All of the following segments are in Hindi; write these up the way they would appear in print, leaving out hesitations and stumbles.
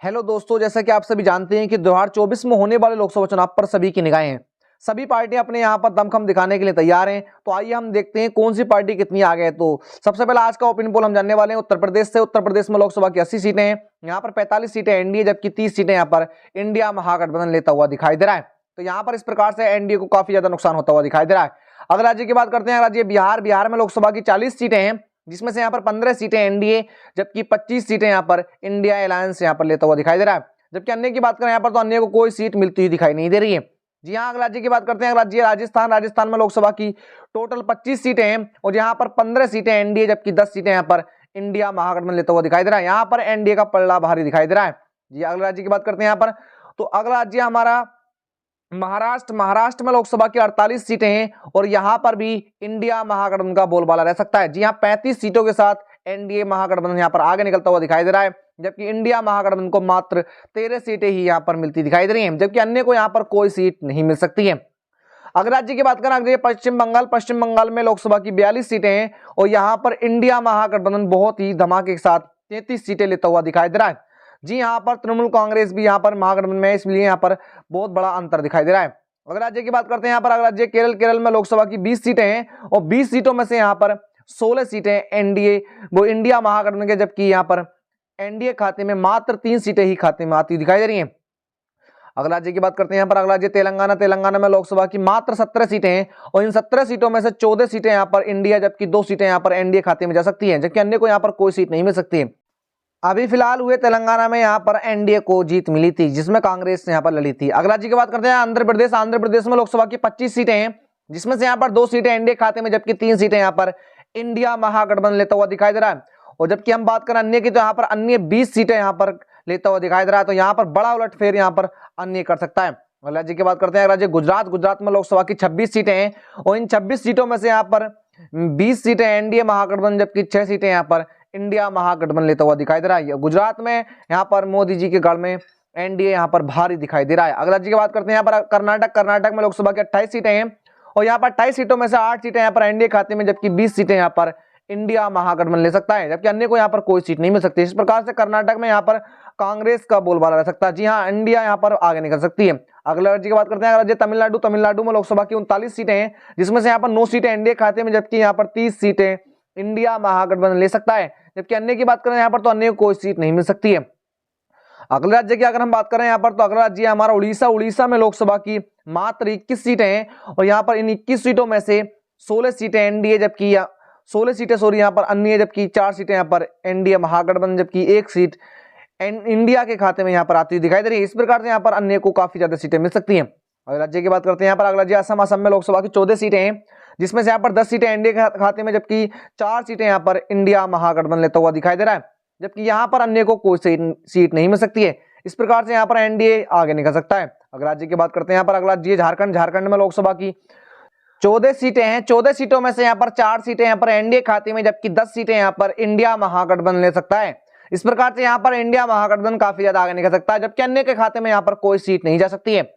हेलो दोस्तों, जैसा कि आप सभी जानते हैं कि 2024 में होने वाले लोकसभा चुनाव पर सभी की निगाहें हैं। सभी पार्टियां अपने यहां पर दमखम दिखाने के लिए तैयार हैं। तो आइए हम देखते हैं कौन सी पार्टी कितनी आगे है। तो सबसे पहले आज का ओपिनियन पोल हम जानने वाले हैं उत्तर प्रदेश से। उत्तर प्रदेश में लोकसभा की 80 सीटें हैं। यहाँ पर 45 सीटें एनडीए, जबकि 30 सीटें यहाँ पर इंडिया महागठबंधन लेता हुआ दिखाई दे रहा है। तो यहाँ पर इस प्रकार से एनडीए को काफी ज्यादा नुकसान होता हुआ दिखाई दे रहा है। अगर राज्य की बात करते हैं, राज्य बिहार में लोकसभा की 40 सीटें हैं, जिसमें से यहाँ पर 15 सीटें एनडीए, जबकि 25 सीटें यहाँ पर इंडिया अलायंस यहाँ पर लेता हुआ दिखाई दे रहा है। जबकि अन्य की बात करें यहाँ पर, तो अन्य को कोई सीट मिलती हुई दिखाई नहीं दे रही है। जी हाँ, अगर राज्य की बात करते हैं, राज्य राजस्थान में लोकसभा की टोटल 25 सीटें हैं और यहाँ पर 15 सीटें एनडीए, जबकि 10 सीटें यहाँ पर इंडिया महागठबंधन लेता हुआ दिखाई दे रहा है। यहाँ पर एनडीए का पलड़ा भारी दिखाई दे रहा है। जी, अगले राज्य की बात करते हैं यहाँ पर, तो अगला राज्य हमारा महाराष्ट्र में लोकसभा की 48 सीटें हैं और यहाँ पर भी इंडिया महागठबंधन का बोलबाला रह सकता है। जी हाँ, 35 सीटों के साथ एनडीए महागठबंधन यहाँ पर आगे निकलता हुआ दिखाई दे रहा है, जबकि इंडिया महागठबंधन को मात्र 13 सीटें ही यहाँ पर मिलती दिखाई दे रही हैं, जबकि अन्य को यहाँ पर कोई सीट नहीं मिल सकती है। अगर राज्य की बात करें, अगर पश्चिम बंगाल में लोकसभा की 42 सीटें हैं और यहाँ पर इंडिया महागठबंधन बहुत ही धमाके के साथ 33 सीटें लेता हुआ दिखाई दे रहा है। जी, यहाँ पर तृणमूल कांग्रेस भी यहाँ पर महागठबंधन में है, इसलिए यहाँ पर बहुत बड़ा अंतर दिखाई दे रहा है। अगर राज्य की बात करते हैं यहाँ पर, अगर राज्य केरल में लोकसभा की 20 सीटें हैं और 20 सीटों में से यहाँ पर 16 सीटें एनडीए वो इंडिया महागठबंधन के, जबकि यहाँ पर एनडीए खाते में मात्र 3 सीटें ही खाते में आती दिखाई दे रही हैं। अगला राज्य की बात करते हैं यहाँ पर, अगला राज्य तेलंगाना में लोकसभा की मात्र 17 सीटें हैं और इन 17 सीटों में से 14 सीटें यहाँ पर इंडिया, जबकि 2 सीटें यहाँ पर एनडीए खाते में जा सकती हैं, जबकि अन्य को यहाँ पर कोई सीट नहीं मिल सकती है। अभी फिलहाल हुए तेलंगाना में यहाँ पर एनडीए को जीत मिली थी, जिसमें कांग्रेस यहाँ पर लड़ी थी। अगला राज्य की बात करते हैं आंध्र प्रदेश में लोकसभा की 25 सीटें हैं, जिसमें से यहाँ पर 2 सीटें एनडीए खाते में, जबकि 3 सीटें यहाँ पर इंडिया महागठबंधन लेता हुआ दिखाई दे रहा है। और जबकि हम बात करें अन्य की, तो यहाँ पर अन्य 20 सीटें यहाँ पर लेता हुआ दिखाई दे रहा है। तो यहाँ पर बड़ा उलटफेर यहाँ पर अन्य कर सकता है। राज्य की बात करते हैं, राज्य गुजरात में लोकसभा की 26 सीटें हैं और इन 26 सीटों में से यहाँ पर 20 सीटें एनडीए महागठबंधन, जबकि 6 सीटें यहाँ पर इंडिया महागठबंधन लेता हुआ दिखाई दे रहा है। गुजरात में यहाँ पर मोदी जी के गढ़ में एनडीए यहाँ पर भारी दिखाई दे रहा है। अगला राज्य की बात करते हैं यहाँ पर कर्नाटक में लोकसभा की 28 सीटें हैं और यहाँ पर 28 सीटों में से 8 सीटें यहाँ पर एनडीए खाते में, जबकि 20 सीटें यहाँ पर इंडिया महागठबंधन ले सकता है, जबकि अन्य को यहाँ पर कोई सीट नहीं मिल सकती। इस प्रकार से कर्नाटक में यहाँ पर कांग्रेस का बोलबाला रह सकता है। जी हाँ, इंडिया यहाँ पर आगे निकल सकती है। अगले राज्य की बात करते हैं, राज्य तमिलनाडु में लोकसभा की 39 सीटें हैं, जिसमें से यहाँ पर 9 सीटें एनडीए खाते में, जबकि यहाँ पर 30 सीटें इंडिया महागठबंधन ले सकता है, जबकि अन्य की बात करें यहाँ पर, तो अन्य को कोई सीट नहीं मिल सकती है। अगले राज्य की अगर हम बात करें यहाँ पर, तो अगला राज्य हमारा उड़ीसा में लोकसभा की मात्र 21 सीटें हैं और यहाँ पर इन 21 सीटों में से 16 सीटें एनडीए, जबकि 16 सीटें यहाँ पर अन्य, जबकि 4 सीटें यहाँ पर एनडीए महागठबंधन, जबकि 1 सीट इंडिया के खाते में यहाँ पर आती हुई दिखाई दे रही है। इस प्रकार से यहाँ पर अन्य को काफी ज्यादा सीटें मिल सकती हैं। अगर राज्य की बात करते हैं यहाँ पर, अगला राज्य असम में लोकसभा की 14 सीटें हैं, जिसमें से यहाँ पर 10 सीटें एनडीए खाते में, जबकि 4 सीटें यहाँ पर इंडिया महागठबंधन लेता हुआ दिखाई दे रहा है, जबकि यहाँ पर अन्य को कोई सीट नहीं मिल सकती है। इस प्रकार से यहाँ पर एनडीए आगे निकल सकता है। अगर राज्य की बात करते हैं यहाँ पर, अगला राज्य झारखंड में लोकसभा की 14 सीटें हैं। 14 सीटों में से यहाँ पर 4 सीटें यहाँ पर एनडीए खाते में, जबकि 10 सीटें यहाँ पर इंडिया महागठबंधन ले सकता है। इस प्रकार से यहाँ पर इंडिया महागठबंधन काफी ज्यादा आगे निकल सकता है, जबकि अन्य के खाते में यहाँ पर कोई सीट नहीं जा सकती है।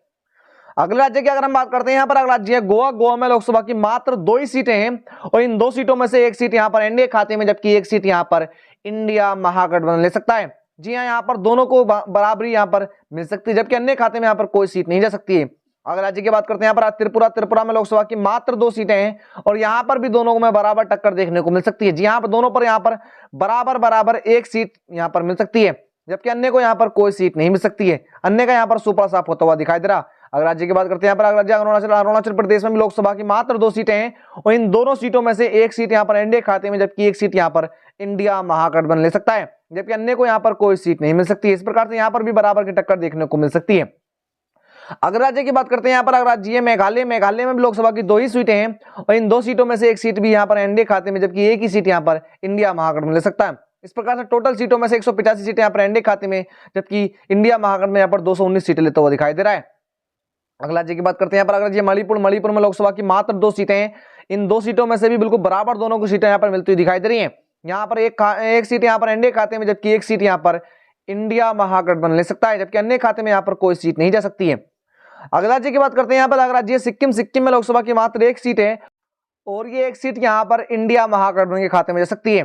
अगले राज्य की अगर हम बात करते हैं यहाँ पर, अगला राज्य है गोवा में लोकसभा की मात्र 2 ही सीटें हैं और इन 2 सीटों में से 1 सीट यहाँ पर एनडीए खाते में, जबकि 1 सीट यहाँ पर इंडिया महागठबंधन ले सकता है। जी हाँ, यहाँ पर दोनों को बराबरी यहाँ पर मिल सकती है, जबकि अन्य खाते में यहाँ पर कोई सीट नहीं जा सकती है। अगर राज्य की बात करते हैं यहाँ पर, त्रिपुरा में लोकसभा की मात्र 2 सीटें हैं और यहाँ पर भी दोनों में बराबर टक्कर देखने को मिल सकती है। जी हाँ, दोनों पर यहाँ पर बराबर 1 सीट यहाँ पर मिल सकती है, जबकि अन्य को यहाँ पर कोई सीट नहीं मिल सकती है। अन्य का यहाँ पर सुपर साफ होता हुआ दिखाई दे रहा। अगर राज्य की बात करते हैं यहाँ पर, अगर राज्य अरुणाचल प्रदेश में भी लोकसभा की मात्र 2 सीटें हैं और इन दोनों सीटों में से 1 सीट यहाँ पर एनडीए खाते में, जबकि 1 सीट यहाँ पर इंडिया महागठबंधन ले सकता है, जबकि अन्य को यहाँ पर कोई सीट नहीं मिल सकती है। इस प्रकार से यहाँ पर भी बराबर की टक्कर देखने को मिल सकती है। अगर राज्य की बात करते हैं यहाँ पर, अगर राज्य मेघालय में भी लोकसभा की 2 ही सीटें हैं और इन 2 सीटों में से 1 सीट भी यहाँ पर एनडीए खाते में, जबकि 1 ही सीट यहाँ पर इंडिया महागठबंधन ले सकता है। इस प्रकार से टोटल सीटों में से 185 सीटें यहाँ पर एनडीए खाते में, जबकि इंडिया महागठबंधन यहाँ पर 219 सीटें लेता हुआ दिखाई दे रहा है। अगला राज्य की बात करते हैं यहाँ पर, अगर मणिपुर में लोकसभा की मात्र 2 सीटें हैं। इन 2 सीटों में से भी बिल्कुल बराबर दोनों की सीटें यहाँ पर मिलती हुई दिखाई दे रही है। यहाँ पर एक सीट यहाँ पर एनडीए खाते में, जबकि 1 सीट यहाँ पर इंडिया महागठबंधन ले सकता है, जबकि अन्य खाते में यहाँ पर कोई सीट नहीं जा सकती है। अगला राज्य की बात करते हैं यहाँ पर, अगर राज्य सिक्किम में लोकसभा की मात्र 1 सीट है और ये 1 सीट यहाँ पर इंडिया महागठबंधन के खाते में जा सकती है,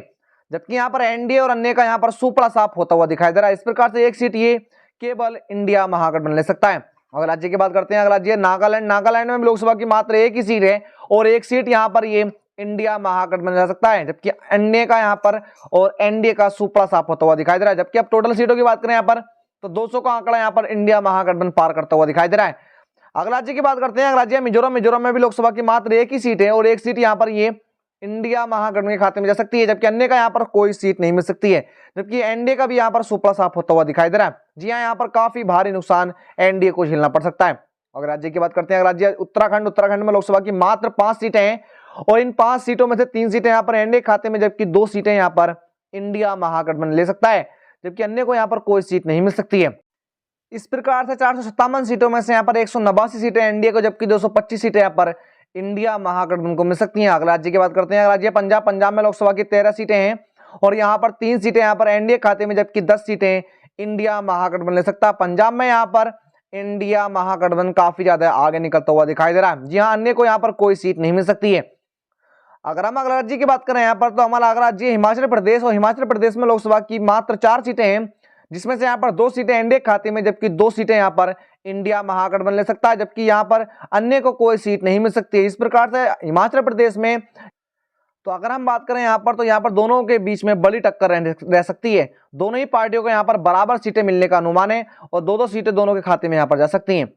जबकि यहाँ पर एनडीए और अन्य का यहाँ पर सुपड़ा साफ होता हुआ दिखाई दे रहा है। इस प्रकार से एक सीट ये केवल इंडिया महागठबंधन ले सकता है। अगर राज्य की बात करते हैं, अगर राज्य नागालैंड, नागालैंड में लोकसभा की मात्र एक ही सीट है और एक सीट यहाँ पर ये इंडिया महागठबंधन जा सकता है, जबकि अन्य का यहाँ पर और एनडीए का सुपड़ा साफ होता हुआ दिखाई दे रहा है। जबकि अब टोटल सीटों की बात करें यहाँ पर तो 200 का आंकड़ा यहाँ पर इंडिया महागठबंधन पार करता हुआ दिखाई दे रहा है। अगला राज्य की बात करते हैं, अगला राज्य मिजोरम, मिजोरम में भी लोकसभा की मात्र एक ही सीट है और एक सीट यहाँ पर ये इंडिया महागठबंधन के खाते में जा सकती है, जबकि अन्य का यहाँ पर कोई सीट नहीं मिल सकती है। जबकि एनडीए का भी यहाँ पर सुपड़ा साफ होता हुआ दिखाई दे रहा है। जी हाँ, यहाँ पर काफी भारी नुकसान एनडीए को झेलना पड़ सकता है। अगर राज्य की बात करते हैं, राज्य उत्तराखंड, उत्तराखंड में लोकसभा की मात्र 5 सीटें हैं और इन 5 सीटों में से 3 सीटें यहाँ पर एनडीए खाते में, जबकि 2 सीटें यहाँ पर इंडिया महागठबंधन ले सकता है, जबकि अन्य को यहाँ पर कोई सीट नहीं मिल सकती है। इस प्रकार से 457 सीटों में से यहाँ पर 189 सीटें एनडीए को, जबकि 225 सीटें यहाँ पर इंडिया महागठबंधन को मिल सकती हैं। अगला राज्य की बात करते हैं, राज्य पंजाब, पंजाब में लोकसभा की 13 सीटें हैं और यहाँ पर 3 सीटें यहाँ पर एनडीए खाते में, जबकि 10 सीटें इंडिया महागठबंधन ले सकता है। पंजाब में यहाँ पर इंडिया महागठबंधन काफी ज्यादा आगे निकलता हुआ दिखाई दे रहा है। जी हाँ, अन्य को यहाँ पर कोई सीट नहीं मिल सकती है। अगर हम अगला राज्य की बात करें यहाँ पर तो हमारा अगला राज्य हिमाचल प्रदेश, और हिमाचल प्रदेश में लोकसभा की मात्र 4 सीटें हैं, जिसमें से यहाँ पर 2 सीटें एनडीए खाते में, जबकि 2 सीटें यहाँ पर इंडिया महागठबंधन ले सकता है, जबकि यहाँ पर अन्य को कोई सीट नहीं मिल सकती है। इस प्रकार से हिमाचल प्रदेश में तो अगर हम बात करें यहाँ पर तो यहाँ पर दोनों के बीच में बड़ी टक्कर रह सकती है। दोनों ही पार्टियों को यहाँ पर बराबर सीटें मिलने का अनुमान है और 2-2 सीटें दोनों के खाते में यहाँ पर जा सकती हैं।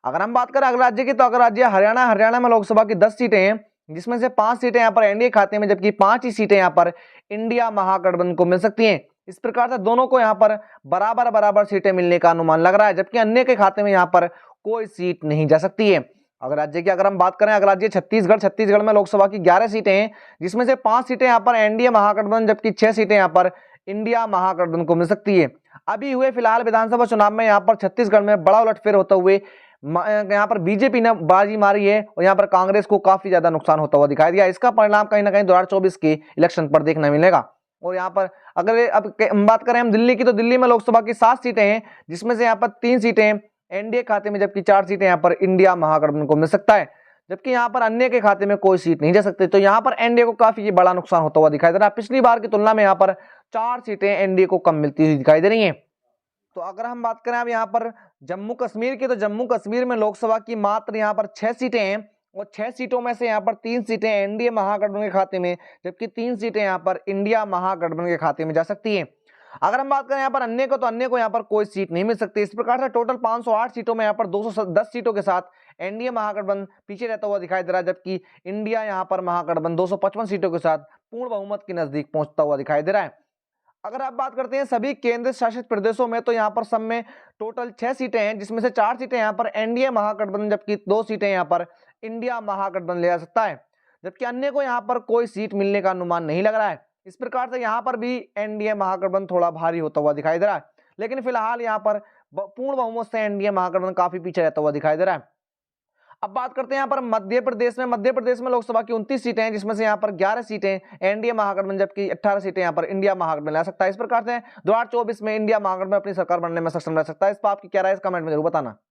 अगर हम बात करें अगले राज्य की तो अगर राज्य हरियाणा, हरियाणा में लोकसभा की 10 सीटें हैं, जिसमें से 5 सीटें यहाँ पर एनडीए खाते में, जबकि 5 ही सीटें यहाँ पर इंडिया महागठबंधन को मिल सकती हैं। इस प्रकार से दोनों को यहाँ पर बराबर बराबर सीटें मिलने का अनुमान लग रहा है, जबकि अन्य के खाते में यहाँ पर कोई सीट नहीं जा सकती है। अगर राज्य की अगर हम बात करें, अगर राज्य छत्तीसगढ़, छत्तीसगढ़ में लोकसभा की 11 सीटें हैं, जिसमें से 5 सीटें यहाँ पर एनडीए महागठबंधन, जबकि 6 सीटें यहाँ पर इंडिया महागठबंधन को मिल सकती है। अभी हुए फिलहाल विधानसभा चुनाव में यहाँ पर छत्तीसगढ़ में बड़ा उलटफेर होते हुए यहाँ पर बीजेपी ने बाजी मारी है और यहाँ पर कांग्रेस को काफी ज्यादा नुकसान होता हुआ दिखाई दिया। इसका परिणाम कहीं ना कहीं 2024 के इलेक्शन पर देखने मिलेगा। और यहाँ पर अगर अब हम बात करें हम दिल्ली की तो दिल्ली में लोकसभा की 7 सीटें हैं, जिसमें से यहाँ पर 3 सीटें एनडीए खाते में, जबकि 4 सीटें यहाँ पर इंडिया महागठबंधन को मिल सकता है, जबकि यहाँ पर अन्य के खाते में कोई सीट नहीं जा सकती। तो यहाँ पर एनडीए को काफी बड़ा नुकसान होता हुआ दिखाई दे रहा है। पिछली बार की तुलना में यहाँ पर 4 सीटें एनडीए को कम मिलती हुई दिखाई दे रही है। तो अगर हम बात करें अब यहाँ पर जम्मू कश्मीर की तो जम्मू कश्मीर में लोकसभा की मात्र यहाँ पर 6 सीटें हैं और 6 सीटों में से यहाँ पर 3 सीटें एनडीए महागठबंधन के खाते में, जबकि 3 सीटें यहाँ पर इंडिया महागठबंधन के खाते में जा सकती है। अगर हम बात करें यहाँ पर अन्य को तो अन्य को यहाँ पर कोई सीट नहीं मिल सकती। इस प्रकार से टोटल 508 सीटों में यहाँ पर 210 सीटों के साथ एनडीए महागठबंधन पीछे रहता हुआ दिखाई दे रहा है, जबकि इंडिया यहाँ पर महागठबंधन 255 सीटों के साथ पूर्ण बहुमत के नजदीक पहुंचता हुआ दिखाई दे रहा है। अगर आप बात करते हैं सभी केंद्र शासित प्रदेशों में तो यहाँ पर सब में टोटल 6 सीटें हैं, जिसमें से 4 सीटें यहाँ पर एनडीए महागठबंधन, जबकि 2 सीटें यहाँ पर इंडिया महागठबंधन ले जा सकता है, जबकि अन्य को यहाँ पर कोई सीट मिलने का अनुमान नहीं लग रहा है। इस प्रकार से यहाँ पर भी एनडीए महागठबंधन थोड़ा भारी होता हुआ दिखाई दे रहा है, लेकिन फिलहाल यहाँ पर पूर्ण बहुमत से एनडीए महागठबंधन काफी पीछे रहता हुआ दिखाई दे रहा है। अब बात करते हैं यहाँ पर मध्य प्रदेश में। मध्य प्रदेश में लोकसभा की 29 सीटें हैं, जिसमें से यहाँ पर 11 सीटें एनडीए महागठबंधन, जबकि 18 सीटें यहाँ पर इंडिया महागठबंधन ला सकता है। इस प्रकार से 2024 में इंडिया महागठबंधन अपनी सरकार बनने में सक्षम रह सकता है। इस पर आपकी क्या राय है, कमेंट में जरूर बताना।